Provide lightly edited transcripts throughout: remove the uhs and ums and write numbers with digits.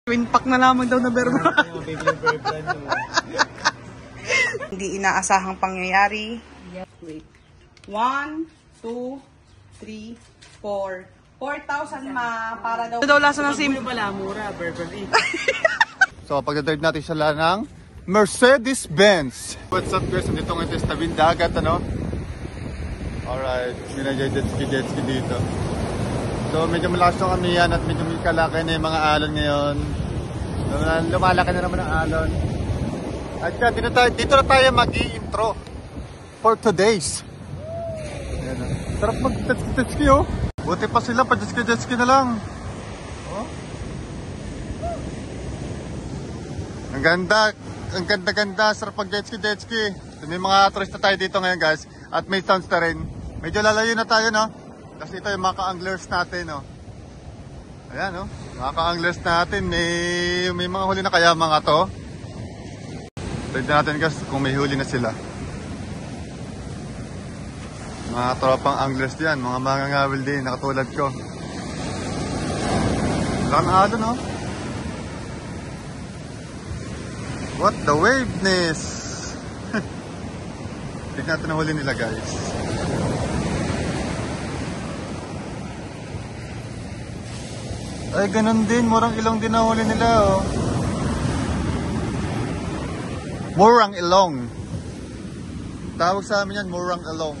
Twin pack na lamang daw na berma. Hindi inaasahang pangyayari. Wait. 1, 2, 3, 4. 4,000 para daw. Ito daw lasa ng SIM. Pala, mura, Burberry. So pagdadrive natin siya ng Mercedes-Benz. What's up guys? Nandito ngayon sa tabing dagat, ano? Alright, may nag-jet ski dito. So medyo malakas yung kamiyan at medyo may kalaki na yung mga alon ngayon. Lumalaki na naman ang alon. At dito na tayo mag-i-intro for today's. Ayan, sarap mag-jet ski oh. Buti pa sila, pa-jet ski na lang. Oh. Ang ganda, sarap pag-jet ski. May mga turista tayo dito ngayon guys. At may sounds na rin. Medyo lalayo na tayo, no? Kasi ito yung mga ka-anglers natin, no? Ayan, no? Mga ka-anglers natin. May mga huli na kaya mga to. Tignan natin guys kung may huli na sila. Mga tropang anglers diyan, mga mangangawil din, nakatulad ko. Lang alo, no? What the waveness! Tignan natin ang huli nila, guys. Ay, ganun din. Murang ilong din ang huli nila, oh. Murang ilong. Tawag sa amin yan, murang ilong.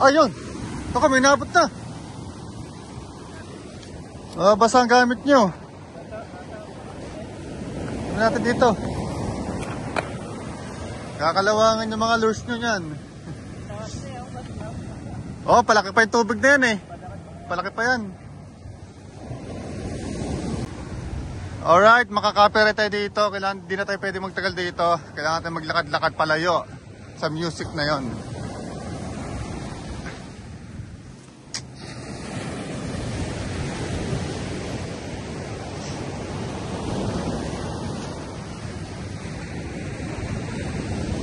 Ayun! Baka may nabot na. Basa ang gamit nyo. Ano natin dito? Kakalawangan yung mga lures nyo yan. Oh, palaki pa yung tubig na yan eh. Palaki pa yan. Alright, makaka-copyright tayo dito. Kailangan, di na tayo pwede magtagal dito. Kailangan natin maglakad-lakad palayo sa music na yon.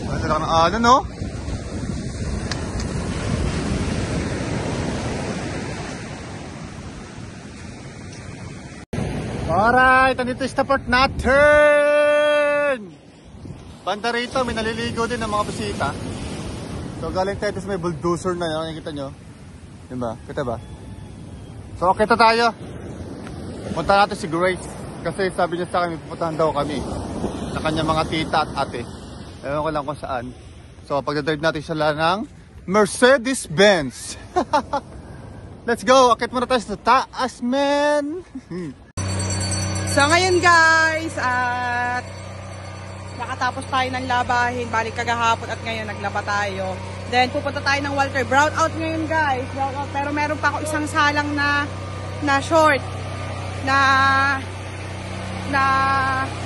Ano lang ng alon, no? Alright, andito yung stopper natin! Banda rito, may naliligo din ng mga bisita. So galing tayo sa may bulldozer na yun, nakikita nyo? Diba? Kita ba? So okay tayo. Punta natin si Grace. Kasi sabi niya sa akin, may pupuntahan daw kami. Sa kanya mga tita at ate. Ewan ko lang kung saan. So pagdadrive natin siya ng Mercedes-Benz. Let's go! Akit muna tayo sa taas, man! So ngayon guys, at nakatapos tayo ng labahin, balik kagahapon at ngayon naglaba tayo. Then pupunta tayo ng Walter. Brown out ngayon guys, brown out. Pero meron pa ako isang salang na short na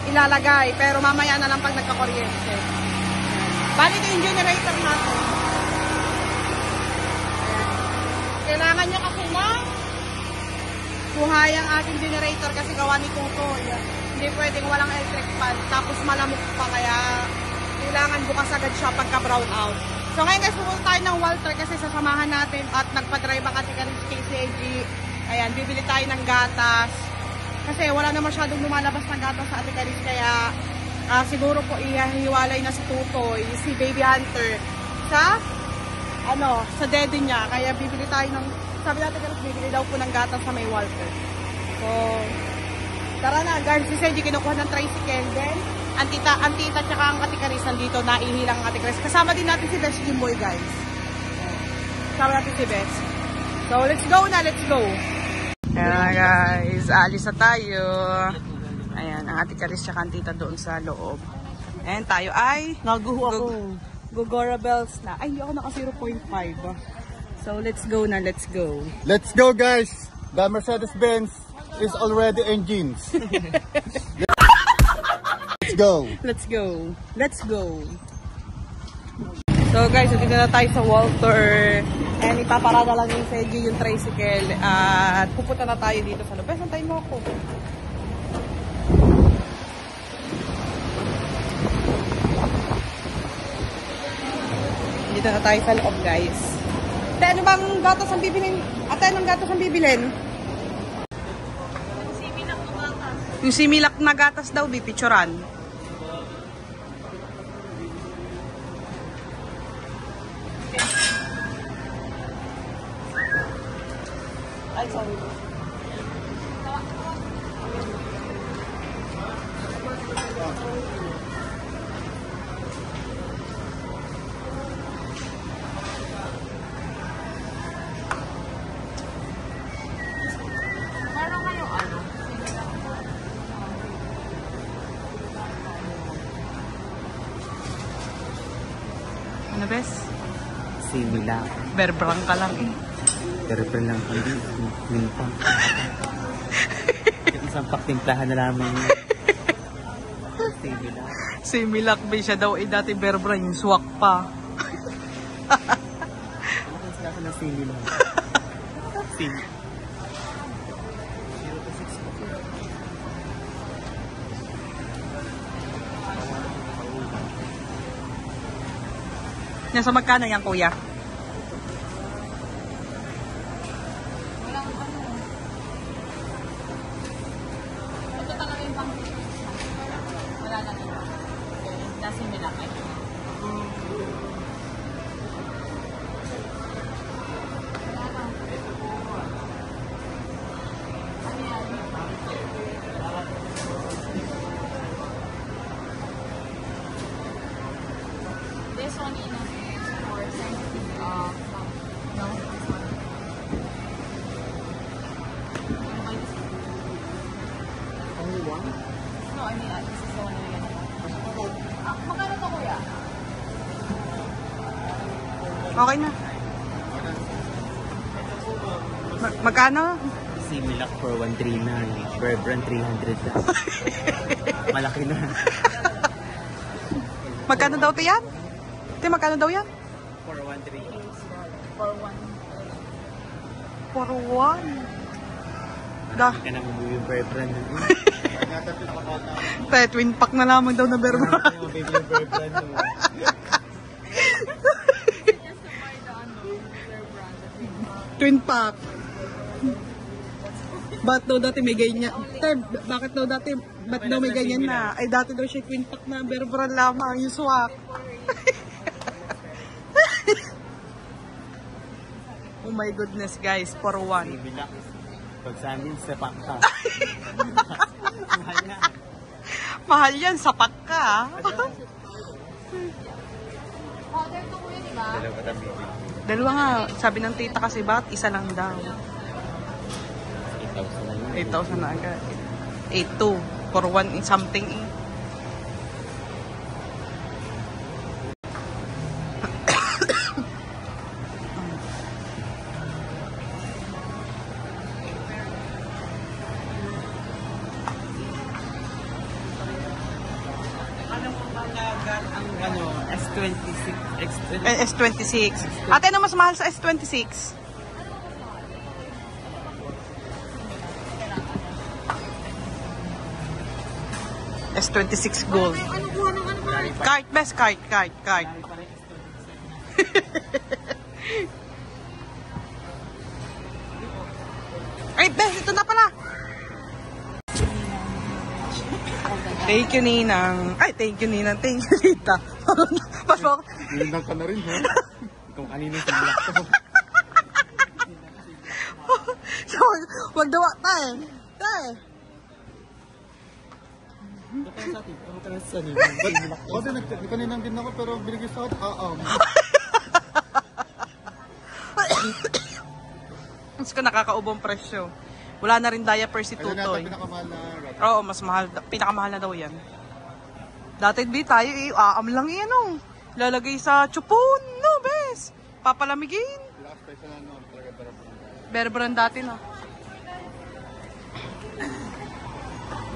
ilalagay. Pero mamaya na lang pag nagka-kuryente. Balik yung generator natin. Kailangan niya kasi na buhay ang ating generator kasi gawa ni Toto. Hindi pwedeng walang electric fan. Tapos malamok pa kaya kailangan bukas agad siya pagka brown out. So ngayon guys, pupunta tayo ng Walter kasi sasamahan natin at nagpa-drive ang ating KCG. Ayan, bibili tayo ng gatas. Kasi wala na masyadong lumalabas ng gatas sa ating Karis. Kaya siguro po ihiwalay na si Tutoy, si Baby Hunter sa dede niya. Kaya bibili tayo ng, sabi natin Karis, bibili daw po ng gatas sa may Walter. So tara na guys, si Sergi kinukuha ng tricycle. Then ang tita tsaka ang Ate Karis nandito, naihilang ang Ate Karis. Kasama din natin si Best Jimboy guys. Kasama natin si Best. So let's go na, let's go. Ayan guys, aalis na tayo. Ayan, ang Ate Karis tsaka ang tita doon sa loob. Ayan, tayo ay Gogora Bells na. Ay, hindi ako naka 0.5. So let's go na, let's go. Let's go guys! The Mercedes-Benz is already engines. Let's go! Let's go. Let's go. So guys, dito na tayo sa Walter. And ipaparada lang yung Sergi yung tricycle. At pupunta na tayo dito sa loob. Saan tayo mo ako? Dito na tayo sa loob guys. Ate, ano bang gatas ang bibilin? Ate, anong gatas ang bibilin? Yung similak na gatas daw, pipicturan. Ay, sorry. Meron kayong ano? Ano, bes? Simila. Berbrang ka lang eh. Pero lang hindi. Minta. Isang paktimplahan na lamang. Simila. Similak ba siya daw eh, dati berbrang yung swak pa. Ano kung sila ng simila? Simila. Nasa magkano yan, kuya? Ito talaga yung pang wala lang yun. Nasa Milak eh. This one is for sensitive no. Only one? No, I mean, this is the one na yan. Magkano to, kuya? Okay na. Magkano? Simila for 139. Berbrand 300 lang. Malaki na. Magkano daw to yan? Te, magkano daw yan? For 138. For one. For one. Da. Hindi ka na mabuhay yung Berbrand. Te, twin pack na lamang daw na berbrang. Yung baby yung Berbrand. Twin pack. Ba't daw dati may ganyan? Te, bakit daw dati, ba't daw may ganyan na? Ay, dati daw siya twin pack na berbrang lamang, yung swak. Oh my goodness, guys, for one. Simila. Pag sa amin, sepak ka. Mahal na. Mahal yan, sapak ka. Order to, kuya, di ba? Dalawa tabi. Dalawa nga, sabi ng tita kasi bakit isa lang daw. 8,000 na yun. 8,000 na agad. 8,200 for one in something eh. Ano, S26, X26. S26. Ate, ano mas mahal sa S26? S26 Gold. Cart, best cart. Ay, best, ito na pala. Thank you, Ninang. Ay, thank you, Ninang. Thank you, Tita. Pasok. Ninang ka na rin, ha? Kung kanino sa black to. So, wag dawa tayo. Tayo. Ito sa atin. Ito ka sa atin. Kasi nagkaninang din ako pero binigay sa akin, Mas ka nakakaubong presyo. Wala na rin diaper si Ayun nata Tutoy. pinakamahal na rat. Oo, mas mahal. Pinakamahal na daw yan. Dati di tayo aam lang yan oh. Lalagay sa chupon, no, bes. Papalamigin. Last price na ano, talaga pero Berbrand dati na.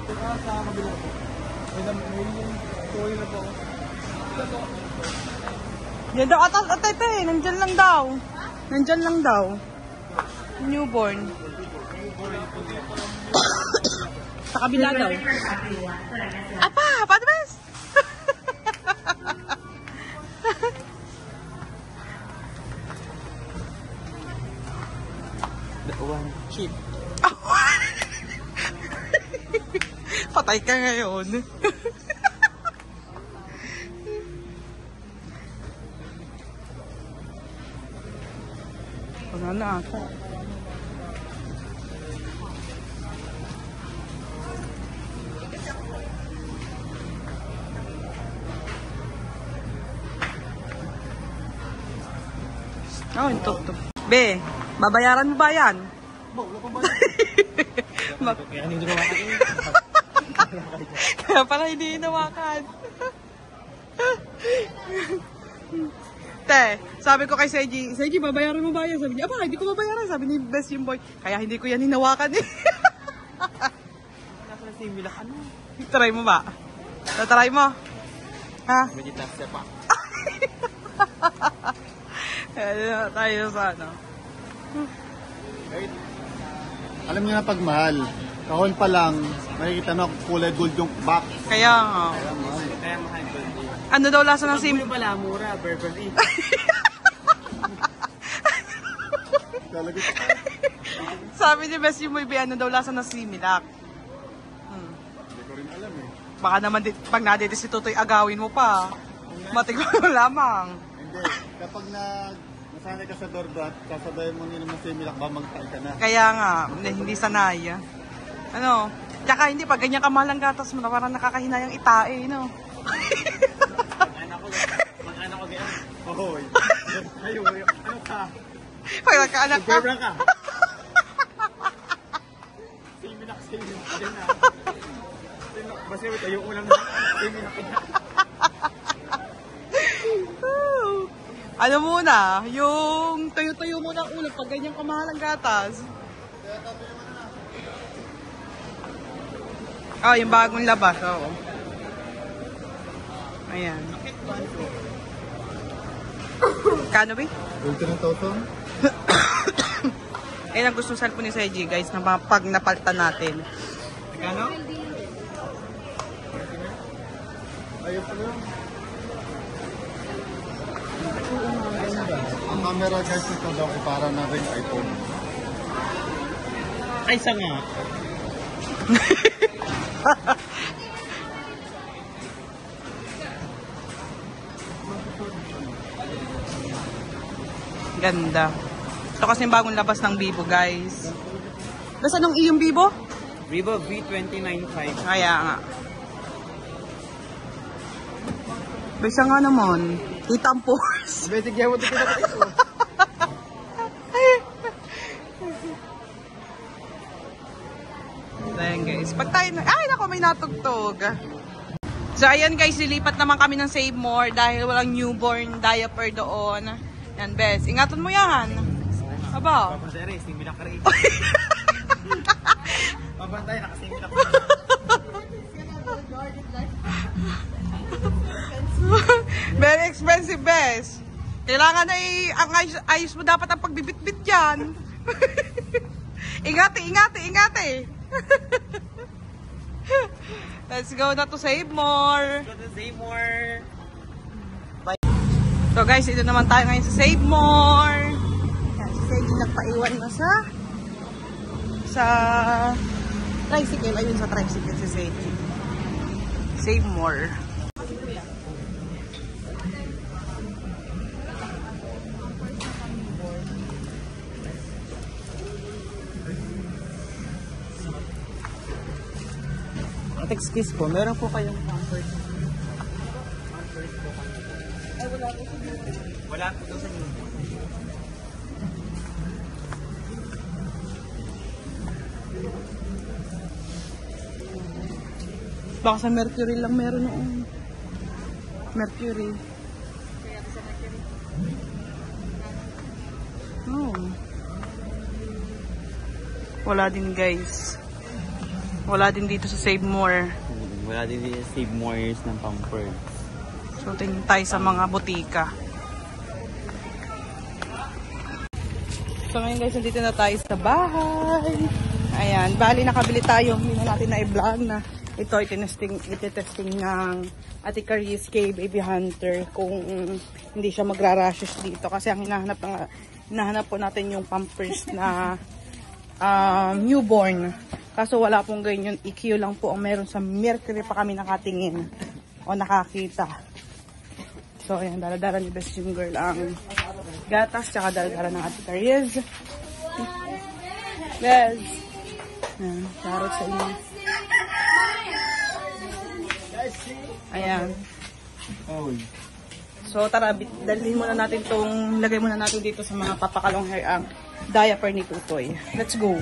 sa kabila ko. May yung toy na po. Yan daw, atay, nandyan lang daw. Nandyan lang daw. Newborn. Sa kabila daw. Apa, patbes! The one cheap. Patay ka ngayon. Wala na ata. Oh, ito. Be, babayaran mo ba yan? Kaya hindi ko makain. Kaya pala hindi hinawakan. Te, sabi ko kay Seiji, babayaran mo ba yan? Sabi niya, hindi ko babayaran. Sabi ni Best yung boy, kaya hindi ko yan hinawakan eh. Nasa similak ano? Try mo ba? Try mo? Ha? Medyo sepak. Kaya tayo sa ano. Alam niyo na pag mahal, kahon pa lang, makikita mo kulay gold yung back. Kaya nga. Kaya mahal ko. Ano daw lasa ng sim? Pag pala, mura, Burberry. Talaga. Sabi ni Best yung boy, ano daw lasa ng similak. Hindi ko rin alam eh. Baka naman pag nadito si Tutoy, agawin mo pa. Matikman mo lamang. Hindi, kapag nasanay ka sa doorbell, sasabayan mo nila ng similak, ba magtay ka na. Kaya nga, hindi sanay. Ano? Tsaka hindi, pag ganyan kamahal ang gatas mo, parang nakakahinayang itae, no? Mag-anak ko ganyan. Hoy. Ayaw, ano ka? Pag nagkaanak ka. Burberry ka. Similak. Yan na. Basta yung tayo ulam na. Similak ka. Ano muna, yung tayo-tayo muna ang ulam pag ganyan kamahal ang gatas. Yung bagong labas, oo. Ayan. Kano ba? Ulti ng totong? Ayan ang gustong cellphone ni Seiji, guys, na pag napalitan natin. Kano? Ayun pala. Ang camera guys nito daw ay para na ring iPhone. Ay, isa nga. Ganda. Ito kasi yung bagong labas ng Vivo, guys. Basta anong iyong Vivo? Vivo V29.5. Kaya nga. Basta nga naman. Itampos. Basic yan mo ito ito. Ayan guys. Pag tayo na... Ay, naku, may natugtog. So, ayan guys, lilipat naman kami ng Save More dahil walang newborn diaper doon. Yan, Bes. Ingatan mo yan. Aba. Papantay, similak ka rin. Papantay, nakasimilak ka. Very expensive, Bes. Kailangan ay ang ayos mo dapat ang pagbibitbit yan. Ingate. Let's go na to Save More. Go to Save More. So guys, ito naman tayo ngayon sa Save More. Yan, si Seiji nagpaiwan na sa tricycle. Ayun sa tricycle si Seiji. Save More. At excuse po, meron po kayong pampers. Ay, wala ko sa Wala po doon sa inyo. Baka sa Mercury lang meron noon. Mercury. Oh. Wala din guys. Wala din dito sa Save More. Wala din dito Save More ng pampers. So tingin tayo sa mga butika. So ngayon guys, nandito na tayo sa bahay. Ayan, bali nakabili tayo. Hindi na natin na i-vlog na ito ay ititesting ng Ate Caris kay Baby Hunter kung hindi siya magra-rashes dito. Kasi ang hinahanap po natin yung pampers na newborn. Kaso wala pong ganyan. EQ lang po ang meron sa Mercury pa kami nakatingin. O nakakita. So, ayan. Daladara ni Best yung girl ang gatas. Tsaka daladara ng Ate Cariz. Yes. Ayan. Charot sa inyo. Ayan. So, tara. Dalhin muna natin itong, lagay muna natin dito sa mga papakalong hair ang diaper ni Tutoy. Let's go.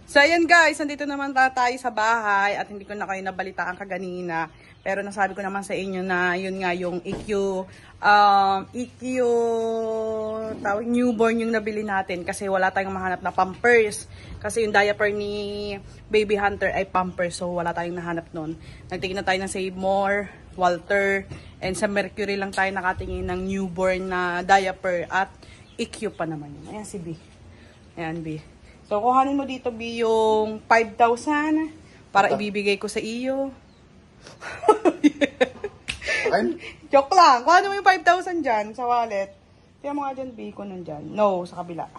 So, ayan guys, nandito naman tayo sa bahay at hindi ko na kayo nabalitaan kaganina. Pero nasabi ko naman sa inyo na yun nga yung tawag newborn yung nabili natin kasi wala tayong mahanap na Pampers. Kasi yung diaper ni Baby Hunter ay Pampers, so wala tayong nahanap nun. Nagtingin na tayo ng Save More, Walter, and sa Mercury lang tayo nakatingin ng newborn na diaper at EQ pa naman yun. Ayan si B. Ayan B. So, kuhanin mo dito, B, yung 5,000 para ibibigay ko sa iyo. Joke lang. Kuhanin mo yung 5,000 dyan sa wallet. Kaya mo nga dyan, B, ko nandyan. No, sa kabila.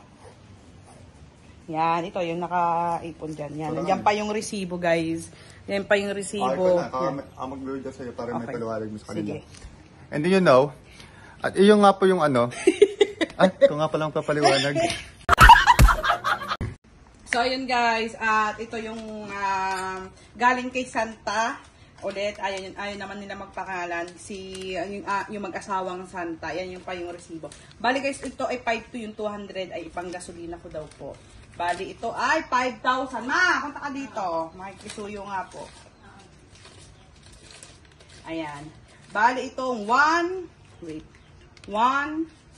Yan, ito yung naka-ipon dyan. Yan, nandyan pa yung resibo, guys. Yan pa yung resibo. I'll mag-load ka sa'yo para may Okay. paliwanag mo sa kanila. Sige. And do you know, at iyon nga po yung ano, ay, ito nga palang papaliwanag. So, ayun guys, at ito yung galing kay Santa. Ulit, ayun naman nila magpakalan. Yung mag-asawang Santa, yan yung pa yung resibo. Bali guys, ito ay 5 to yung 200 ay ipang gasolina ko daw po. Bali, ito ay 5,000. Ma, punta ka dito. Makikisuyo nga po. Ayan. Bali, itong 1, 2,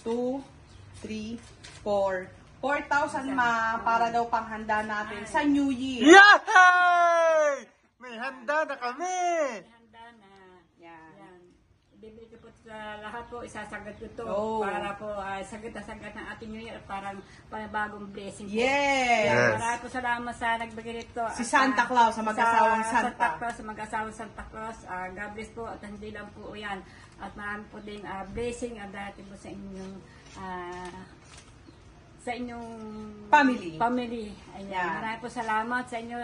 3, 4, 4,000 ma, para daw panghanda natin sa New Year. Yay! May handa na kami! Handa na. Yan. Yan. Ibibigay ko po sa lahat po, isasagad ko to Oh. para po sagad na sagad ng ating New Year, parang panibagong blessing po. Yes! Yes. Maraming po salamat sa nagbigay nito. Si Santa Claus, sa mag-asawang Sa Santa. Santa Claus, sa mag-asawang Santa Claus. God bless po at hindi lang po yan. At marami po din blessing at dati po sa inyong Family. Ayan. Yeah. Maraming po salamat sa inyo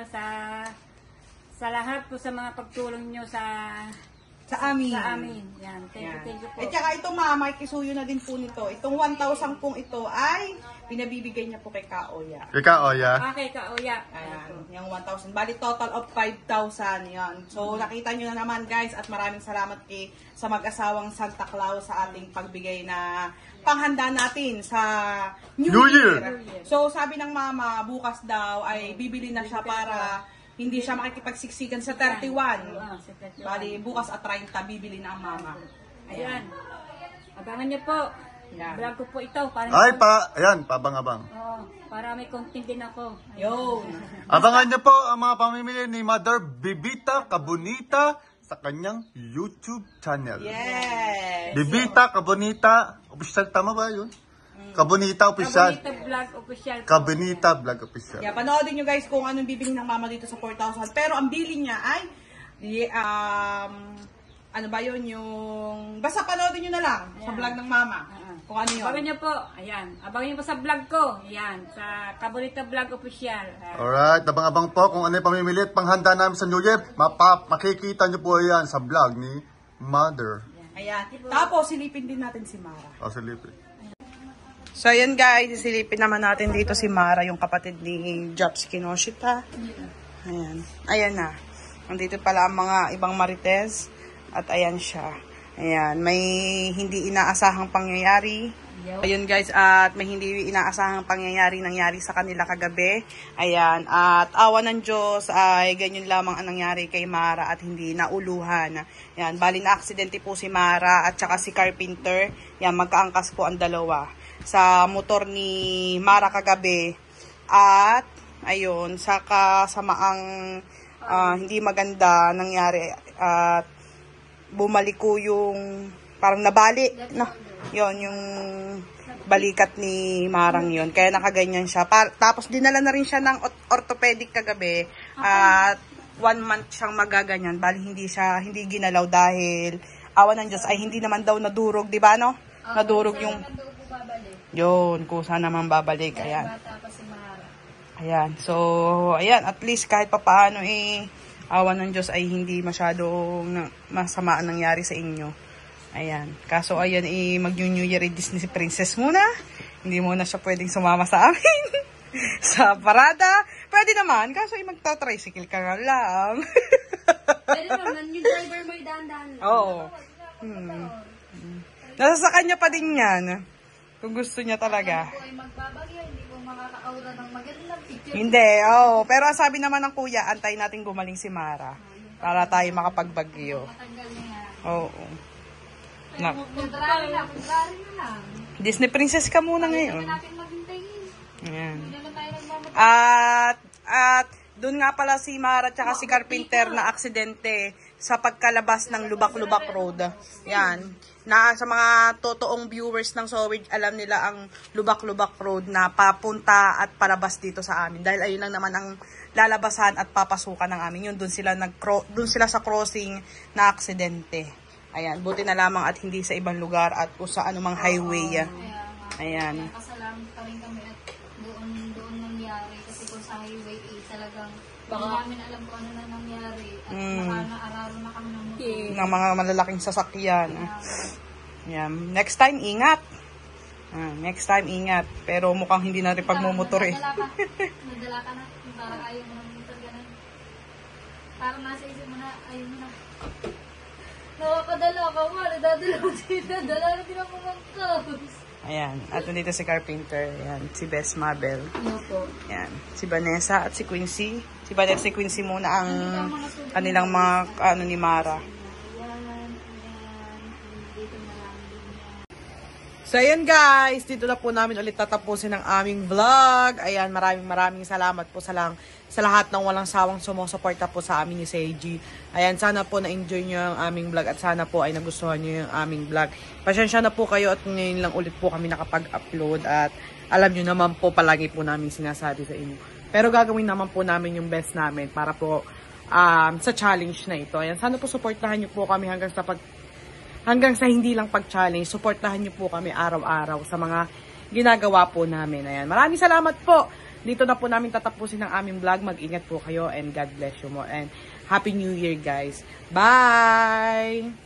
sa lahat po sa mga pagtulong nyo sa amin. Yan. Thank you po. At saka ito ma, may kisuyo na din po nito. Itong 1,000 pong ito ay pinabibigay niya po kay Kaoya. Ikaw, Oya. Okay, Kaoya. Ayan, yung 1,000. Bali, total of 5,000 yan. So, nakita nyo na naman guys at maraming salamat sa mag-asawang Santa Claus sa ating pagbigay na panghanda natin sa New Year. So, sabi ng mama, bukas daw ay bibili na siya para hindi siya makikipagsiksikan sa 31. Bali, bukas at 30, bibili na ang mama. Ayan. Abangan niyo po. Yan. Vlog ko po ito. Para Ayan, pabang-abang. para may content din ako. Yo! Abangan niyo po ang mga pamimili ni Mother Bibita Kabunita sa kanyang YouTube channel. Yes! Bibita Kabunita, official, tama ba yun? Kabunita official. Kabunita Vlog Official. Kabunita Vlog Official. Yeah, panoodin nyo guys kung anong bibili ng mama dito sa 4,000. Pero ang bili niya ay, ano ba yun, yung, basta panoodin nyo na lang sa vlog ng mama. Kung ano yun. Abangan niyo po. Ayan. Abangan niyo po sa vlog ko. Ayan. Sa Kabunita Vlog Official. Alright, abang-abang po kung ano yung pamimili at panghanda namin sa New Year. Makikita niyo po yan sa vlog ni Mother. Ayan. Tapos, silipin din natin si Mara. O, silipin. So, ayan guys, silipin naman natin dito si Mara, yung kapatid ni Jobs Kinoshita. Ayan. Ayan na. Nandito pala ang mga ibang marites. At ayan siya. Ayan. May hindi inaasahang pangyayari. Ayun guys, at may hindi inaasahang pangyayari nangyari sa kanila kagabi. Ayan. At awa ng Diyos ay ganyan lamang ang nangyari kay Mara at hindi nauluhan. Ayan. Bali na aksidente po si Mara at saka si Carpenter. Ayan. Magkaangkas po ang dalawa sa motor ni Mara kagabi. At ayun, sa kasamaang hindi maganda nangyari at bumaliko yung parang nabali, no? Yon yung balikat ni Marang yon. Kaya nakaganyan siya. Tapos dinala na rin siya ng orthopedic kagabi at 1 month siyang magaganyan. Bali hindi ginalaw dahil awa ng Diyos ay hindi naman daw nadurog, di ba no? Nadurog yung yun, kusa naman babalik. Ayan. Ayan. So, ayan. At least kahit papaano awan ng Diyos ay hindi masyadong masama ang nangyari sa inyo. Ayan. Kaso ayan, mag-New Year Disney Princess muna. Hindi muna siya pwedeng sumama sa amin. Sa parada. Pwede naman. Kaso magta-tricycle ka nga lang. Pwede naman, yung driver mo idahan-dahan. Oo. Nasa sa kanya pa din yan. Kung gusto niya talaga. Ako ay magbabagyo, hindi ko makaka-aura ng magandang picture. Hindi, pero ang sabi naman ng kuya, antay natin gumaling si Mara. Para tayo makapagbagyo. Matanggal na yan. Oo. Na, February na lang. Disney Princess ka muna Hindi ngayon. naman natin maghintayin. Ayan. Hindi naman tayo nagmamatay. At doon nga pala si Mara at si Carpenter na aksidente sa pagkalabas ng Lubak-Lubak Road. Yan. Na sa mga totoong viewers ng Sowage, alam nila ang Lubak-Lubak Road na papunta at palabas dito sa amin. Dahil ayun lang naman ang lalabasan at papasukan ng amin. Yun, doon sila sa crossing na aksidente. Ayan, buti na lamang at hindi sa ibang lugar at kung sa anumang highway. Ayan. Pasalamat pa rin kami at doon nangyari. Kasi kung sa highway talagang hindi namin alam kung ano na nangyari. At nakaararon na kami ng motor. Ng mga malalaking sasakyan. Ayan. Next time, ingat. Next time, ingat. Pero mukhang hindi na rin pagmumotor eh. Nadala ka na. Parang ayaw mo ng motor ganun. Parang nasa isip mo na, ayaw mo na. Nakakadala ka mo. Nadadala mo sila. Dala na din ako ng clothes. Ayan. At nandito si Carpenter. Ayan. Si Bess Mabel. Ano po? Ayan. Si Vanessa at si Quincy. Si Vanessa at si Quincy muna ang kanilang mga ni Mara. So, ayan guys, dito na po namin ulit tatapusin ang aming vlog. Ayan, maraming salamat po sa lahat ng walang sawang sumusuporta po sa amin ni Seiji. Ayan, sana po na-enjoy nyo ang aming vlog at sana po ay nagustuhan nyo yung aming vlog. Pasensya na po kayo at ngayon lang ulit po kami nakapag-upload at alam nyo naman po palagi po namin sinasabi sa inyo. Pero gagawin naman po namin yung best namin para po sa challenge na ito. Ayan, sana po suportahan nyo po kami hanggang sa hindi lang pag-challenge, suportahan niyo po kami araw-araw sa mga ginagawa po namin. Ayan. Maraming salamat po. Dito na po namin tatapusin ang aming vlog. Mag-ingat po kayo and God bless you more. And Happy New Year guys. Bye!